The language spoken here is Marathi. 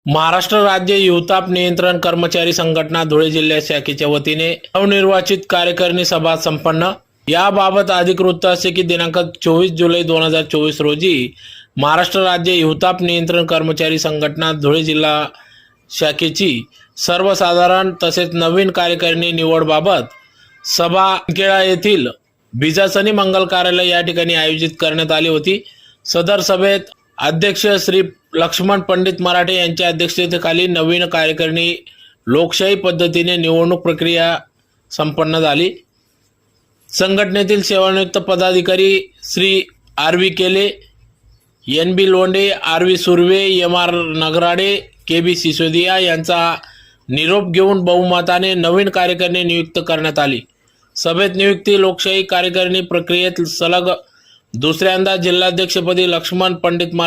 महाराष्ट्र राज्य युवताप नियंत्रण कर्मचारी संघटना धुळे जिल्हा शाखेच्या वतीने नवनिर्वाचित कार्यकारिणी सभा संपन्न। याबाबत अधिक वृत्त असे की दिनांक 24 जुलै 2024 रोजी महाराष्ट्र राज्य युवताप नियंत्रण कर्मचारी संघटना धुळे जिल्हा शाखेची सर्वसाधारण तसेच नवीन कार्यकारिणी निवडबाबत सभा केळा येथील बिजासनी मंगल कार्यालय या ठिकाणी आयोजित करण्यात आली होती। सदर सभेत अध्यक्ष श्री लक्ष्मण पंडित मराठे यांच्या अध्यक्षतेखाली नवीन कार्यकारिणी लोकशाही पद्धतीने निवडणूक प्रक्रिया संपन्न झाली। संघटनेतील सेवानिवृत्त पदाधिकारी श्री आर.व्ही. केले, NB. Londhe, RV. Surve, MR. Nagrade, KB. Sisodia यांचा निरोप घेऊन बहुमताने नवीन कार्यकारिणी नियुक्त करण्यात आली। सभेत नियुक्ती लोकशाही कार्यकारिणी प्रक्रियेत सलग दुसऱ्यांदा जिल्हाध्यक्षपदी लक्ष्मण पंडित मराठे